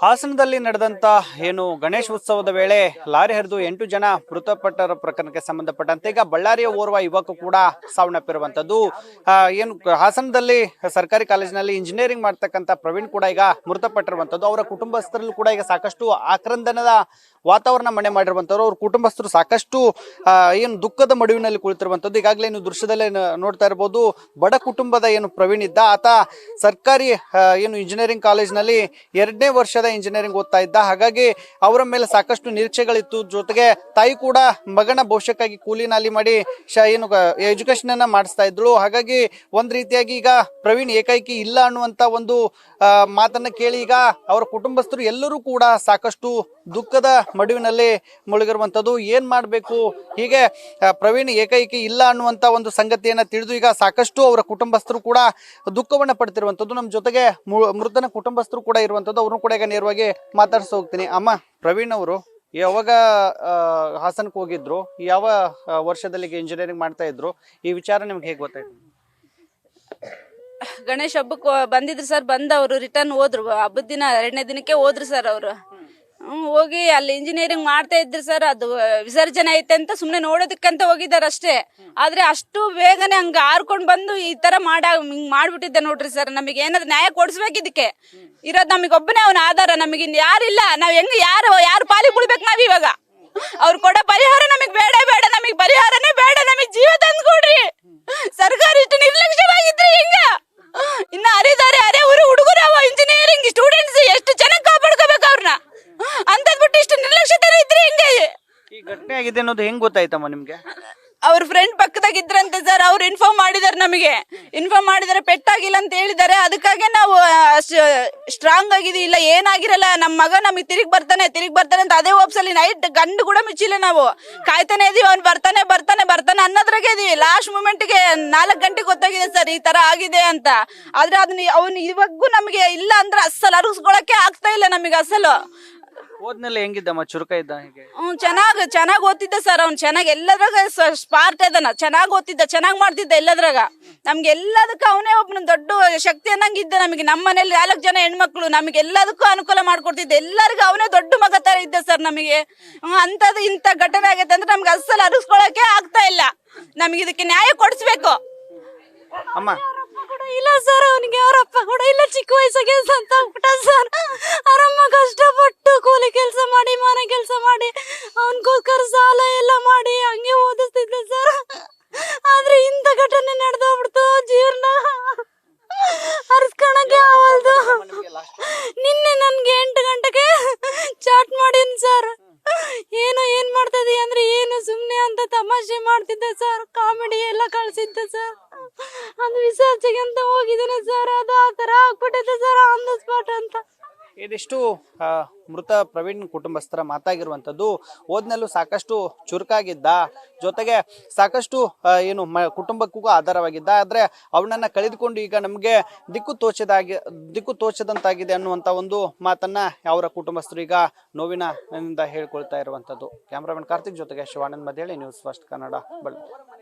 ಹಾಸನದಲ್ಲಿ ನಡೆದಂತ ಏನು ಗಣೇಶ ಉತ್ಸವದ ವೇಳೆ ಲಾರಿ ಹರಿದು 8 ಜನ ಮೃತಪಟ್ಟರ ಪ್ರಕರಣಕ್ಕೆ ಸಂಬಂಧಪಟ್ಟಂತೆ ಈಗ ಬಳ್ಳಾರಿಯ ಓರ್ವ ಯುವಕ ಕೂಡ ಸಾವನ್ನಪ್ಪಿರುವಂತದ್ದು. ಏನು ಹಾಸನದಲ್ಲಿ ಸರ್ಕಾರಿ ಕಾಲೇಜಿನಲ್ಲಿ ಇಂಜಿನಿಯರಿಂಗ್ ಮಾಡ್ತಕ್ಕಂಥ ಪ್ರವೀಣ್ ಕೂಡ ಈಗ ಮೃತಪಟ್ಟಿರುವಂತದ್ದು. ಅವರ ಕುಟುಂಬಸ್ಥರಲ್ಲೂ ಕೂಡ ಈಗ ಸಾಕಷ್ಟು ಆಕ್ರಂದನದ ವಾತಾವರಣ ಮನೆ ಮಾಡಿರುವಂತವ್ರು. ಅವ್ರ ಕುಟುಂಬಸ್ಥರು ಸಾಕಷ್ಟು ಏನು ದುಃಖದ ಮಡುವಿನಲ್ಲಿ ಕುಳಿತಿರುವಂತದ್ದು. ಈಗಾಗಲೇ ನೀವು ದೃಶ್ಯದಲ್ಲೇ ನೋಡ್ತಾ ಇರಬಹುದು. ಬಡ ಕುಟುಂಬದ ಏನು ಪ್ರವೀಣ್ ಇದ್ದ ಆತ ಸರ್ಕಾರಿ ಏನು ಇಂಜಿನಿಯರಿಂಗ್ ಕಾಲೇಜಿನಲ್ಲಿ 2ನೇ ವರ್ಷದ ಇಂಜಿನಿಯರಿಂಗ್ ಓದ್ತಾ ಇದ್ದ. ಹಾಗಾಗಿ ಅವರ ಮೇಲೆ ಸಾಕಷ್ಟು ನಿರೀಕ್ಷೆಗಳಿತ್ತು. ಜೊತೆಗೆ ತಾಯಿ ಕೂಡ ಮಗನ ಭವಿಷ್ಯಕ್ಕಾಗಿ ಕೂಲಿ ನಾಲಿ ಮಾಡಿ ಏನು ಎಜುಕೇಶನ್ ಅನ್ನ ಮಾಡಿಸ್ತಾ ಇದ್ಳು. ಹಾಗಾಗಿ ಒಂದ್ ರೀತಿಯಾಗಿ ಈಗ ಪ್ರವೀಣ್ ಏಕೈಕಿ ಇಲ್ಲ ಅನ್ನುವಂತ ಒಂದು ಮಾತನ್ನ ಕೇಳಿ ಈಗ ಅವರ ಕುಟುಂಬಸ್ಥರು ಎಲ್ಲರೂ ಕೂಡ ಸಾಕಷ್ಟು ದುಃಖದ ಮಡುವಿನಲ್ಲಿ ಮುಳುಗಿರುವಂತದ್ದು. ಏನ್ ಮಾಡ್ಬೇಕು, ಹೀಗೆ ಪ್ರವೀಣ್ ಏಕೈಕಿ ಇಲ್ಲ ಅನ್ನುವಂತ ಒಂದು ಸಂಗತಿಯನ್ನ ತಿಳಿದು ಈಗ ಸಾಕಷ್ಟು ಅವರ ಕುಟುಂಬಸ್ಥರು ಕೂಡ ದುಃಖವನ್ನ ಪಡ್ತಿರುವಂತದ್ದು. ನಮ್ಮ ಜೊತೆಗೆ ಮೃತನ ಕುಟುಂಬಸ್ಥರು ಕೂಡ ಇರುವಂತದ್ದು. ಅವ್ರನ್ನು ಕೂಡ ಈಗ ನೇರವಾಗಿ ಮಾತಾಡ್ಸ ಹೋಗ್ತೀನಿ. ಅಮ್ಮ, ಪ್ರವೀಣ್ ಅವರು ಯಾವಾಗ ಹಾಸನಕ್ಕೆ ಹೋಗಿದ್ರು, ಯಾವ ವರ್ಷದಲ್ಲಿ ಇಂಜಿನಿಯರಿಂಗ್ ಮಾಡ್ತಾ ಇದ್ರು, ಈ ವಿಚಾರ ನಿಮ್ಗೆ ಹೇಗೆ ಗೊತ್ತಾಯ್ತು? ಗಣೇಶ್ ಹಬ್ಬಕ್ಕೆ ಬಂದಿದ್ರು ಸರ್. ಬಂದವರು ರಿಟರ್ನ್ ಹೋದ್ರು. ಹಬ್ಬದ ದಿನ 2ನೇ ದಿನಕ್ಕೆ ಹೋದ್ರು ಸರ್ ಅವರು. ಹೋಗಿ ಅಲ್ಲಿ ಇಂಜಿನಿಯರಿಂಗ್ ಮಾಡ್ತಾ ಇದ್ರು ಸರ್. ಅದು ವಿಸರ್ಜನೆ ಐತೆ ಅಂತ ಸುಮ್ನೆ ನೋಡೋದಕ್ಕಂತ ಹೋಗಿದಾರ ಅಷ್ಟೇ. ಆದ್ರೆ ಅಷ್ಟು ಬೇಗನೆ ಹಂಗ ಹಾರ್ಕೊಂಡ್ ಬಂದು ಈ ತರ ಮಾಡ್ಬಿಟ್ಟಿದ್ದೆ ನೋಡ್ರಿ ಸರ್. ನಮಗೆ ಏನಾದ್ರು ನ್ಯಾಯ ಕೊಡ್ಸ್ಬೇಕು. ಇದಕ್ಕೆ ಇರೋದ್ ನಮಗೆ ಒಬ್ಬನೇ ಅವನ ಆಧಾರ. ನಮಗೆ ಯಾರಿಲ್ಲ. ನಾವ್ ಹೆಂಗ್ ಯಾರು ಪಾಲಿ ಬಿಡ್ಬೇಕು ನಾವ್ ಇವಾಗ? ಅವ್ರು ಕೊಡೋ ಪರಿಹಾರ ನಮಗ್ ಬೇಡ. ನಮಗ್ ಪರಿಹಾರನೇ ಬೇಡ. ನಮಗ್ ಜೀವ ತಂದು ಕೊಡ್ರಿ. ಸರ್ಕಾರ ಇಷ್ಟು ನಿರ್ಲಕ್ಷ್ಯವಾಗಿದ್ರಿ ಹಿಂಗ. ಇನ್ನ ಅರೆ ಊರು ಹುಡುಗರು ಇಂಜಿನಿಯರಿಂಗ್ ಸ್ಟೂಡೆಂಟ್ಸ್ ಎಷ್ಟು ಚೆನ್ನಾಗಿ ಕಾಪಾಡ್ಕೋಬೇಕು ಅವ್ರನ್ನ. ಅಂತದ್ ಬಿಟ್ಟು ಇಷ್ಟು ನಿರ್ಲಕ್ಷ್ಯತೆ ಇದ್ರೆ ಹಿಂಗೆ. ಈ ಘಟನೆ ಆಗಿದೆ ಅನ್ನೋದು ಹೆಂಗ್ ಗೊತ್ತಾಯ್ತಮ್ಮ ನಿಮ್ಗೆ? ಅವ್ರ ಫ್ರೆಂಡ್ ಪಕ್ಕದಾಗಿದ್ರಂತೆ ಸರ್. ಅವ್ರು ಇನ್ಫಾರ್ಮ್ ಮಾಡಿದಾರೆ ನಮಗೆ. ಇನ್ಫಾರ್ಮ್ ಮಾಡಿದಾರೆ, ಪೆಟ್ಟಾಗಿಲ್ಲ ಅಂತ ಹೇಳಿದಾರೆ. ಅದಕ್ಕಾಗೆ ನಾವು ಸ್ಟ್ರಾಂಗ್ ಆಗಿದೀವಿ. ಇಲ್ಲ ಏನಾಗಿರಲ್ಲ, ನಮ್ಮ ಮಗ ನಮಗೆ ತಿರುಗಿ ಬರ್ತಾನೆ ಅಂತ ಅದೇ ಹೋಪ್ಸಲ್ಲಿ ನೈಟ್ ಗಂಡು ಕೂಡ ಮುಚ್ಚಿಲ್ಲ. ನಾವು ಕಾಯ್ತಾನೆ ಇದೀವಿ. ಅವ್ನು ಬರ್ತಾನೆ ಅನ್ನೋದ್ರಾಗೆ ಇದೀವಿ. ಲಾಸ್ಟ್ ಮೂಮೆಂಟ್ಗೆ 4 ಗಂಟೆಗೆ ಗೊತ್ತಾಗಿದೆ ಸರ್ ಈ ತರ ಆಗಿದೆ ಅಂತ. ಆದ್ರೆ ಅದನ್ನ ಅವ್ನು ಇವಾಗೂ ನಮಗೆ ಇಲ್ಲ ಅಂದ್ರೆ ಅಸಲು ಅರಗಿಸ್ಕೊಳಕ್ಕೆ ಆಗ್ತಾ ಇಲ್ಲ ನಮಗೆ ಅಸಲು. ಓದ್ನೆಲ್ಲ ಹೆಂಗಿದ್ದಮ್ಮ? ಚುರುಕ ಇದ್ದ? ಹೇಗೆ? ಚೆನ್ನಾಗ್ ಓದ್ತಿದ್ದ ಸರ್. ಅವ್ನು ಚೆನ್ನಾಗಿ ಎಲ್ಲದ್ರಾಗ ಸ್ಪಾರ್ಟ್ ಅದನ್ನ ಚೆನ್ನಾಗ್ ಓದ್ತಿದ್ದ, ಚೆನ್ನಾಗ್ ಮಾಡ್ತಿದ್ದ ಎಲ್ಲದ್ರಾಗ. ನಮ್ಗೆ ಎಲ್ಲದಕ್ಕೂ ಅವನೇ ಒಬ್ಬನ ದೊಡ್ಡ ಶಕ್ತಿ ಅನ್ನಂಗಿದ್ದ. ನಮಗೆ ನಮ್ಮ ಮನೇಲಿ 4 ಜನ ಹೆಣ್ಮಕ್ಳು, ನಮಗೆ ಎಲ್ಲದಕ್ಕೂ ಅನುಕೂಲ ಮಾಡ್ಕೊಡ್ತಿದ್ದ. ಎಲ್ಲರಿಗೂ ಅವನೇ ದೊಡ್ಡ ಮಗ ತರ ಇದ್ದ ಸರ್ ನಮಗೆ. ಅಂತದ್ದು ಇಂಥ ಘಟನೆ ಆಗೈತೆ ಅಂದ್ರೆ ನಮ್ಗೆ ಅಸಲು ಅರಗಿಸ್ಕೊಳಕ್ಕೆ ಆಗ್ತಾ ಇಲ್ಲ. ನಮ್ಗೆ ಇದಕ್ಕೆ ನ್ಯಾಯ ಕೊಡಿಸ್ಬೇಕು. ಅಮ್ಮ ಇಲ್ಲ ಸರ್, ಅವನಿಗೆ ಅವರಪ್ಪ ಕೂಡ ಇಲ್ಲ. ಚಿಕ್ಕ ವಯಸ್ಸಿಗೆ ಅಂತ ಆಗ್ಬಿಟ್ಟ ಸರ್. ಅವರಮ್ಮ ಕಷ್ಟಪಟ್ಟು ಕೂಲಿ ಕೆಲಸ ಮಾಡಿ, ಮನೆ ಕೆಲಸ ಮಾಡಿ, ಅವನಿಗೋಸ್ಕರ ಸಾಲ ಎಲ್ಲ ಮಾಡಿ ಹಂಗೆ ಓದಿಸ್ತಿದ್ದ ಸರ್. ಆದ್ರೆ ಇಂಥ ಘಟನೆ ನಡೆದೋಗ್ಬಿಡ್ತು. ಜೀವನ ಅರ್ಸ್ಕೊಳಕ್ಕೆ ಆಗಲ್ದು. ನಿನ್ನೆ ನನ್ಗೆ 8 ಗಂಟೆಗೆ ಚಾಟ್ ಮಾಡೀನಿ ಸರ್. ಏನ್ ಮಾಡ್ತದಿ ಅಂದ್ರೆ ಏನು ಸುಮ್ನೆ ಅಂತ ತಮಾಷೆ ಮಾಡ್ತಿದ್ದ ಸರ್. ಕಾಮಿಡಿ ಎಲ್ಲ ಕಳ್ಸಿದ್ದ ಸರ್. ಅದು ವಿಸರ್ಜನೆ ಅಂತ ಹೋಗಿದ್ದಾನೆ ಸರ್. ಅದು ಆ ತರ ಆಗ್ಬಿಟ್ಟಿದೆ ಸರ್, ಆನ್ ದ ಸ್ಪಾಟ್ ಅಂತ. ಇದಿಷ್ಟು ಮೃತ ಪ್ರವೀಣ್ ಕುಟುಂಬಸ್ಥರ ಮಾತಾಗಿರುವಂತದ್ದು. ಓದ್ನಲ್ಲೂ ಸಾಕಷ್ಟು ಚುರುಕಾಗಿದ್ದ, ಜೊತೆಗೆ ಸಾಕಷ್ಟು ಏನು ಕುಟುಂಬಕ್ಕೂ ಆಧಾರವಾಗಿದ್ದ. ಆದ್ರೆ ಅವನನ್ನ ಕಳೆದುಕೊಂಡು ಈಗ ನಮ್ಗೆ ದಿಕ್ಕು ತೋಚದಂತಾಗಿದೆ ಅನ್ನುವಂತ ಒಂದು ಮಾತನ್ನ ಅವರ ಕುಟುಂಬಸ್ಥರು ಈಗ ನೋವಿನಿಂದ ಹೇಳ್ಕೊಳ್ತಾ ಇರುವಂತದ್ದು. ಕ್ಯಾಮ್ರಾಮನ್ ಕಾರ್ತಿಕ್ ಜೊತೆಗೆ ಶಿವಾನಂದ್ ಮದೇಳಿ, ನ್ಯೂಸ್ ಫಸ್ಟ್ ಕನ್ನಡ, ಬಳ್ಳಾರಿ.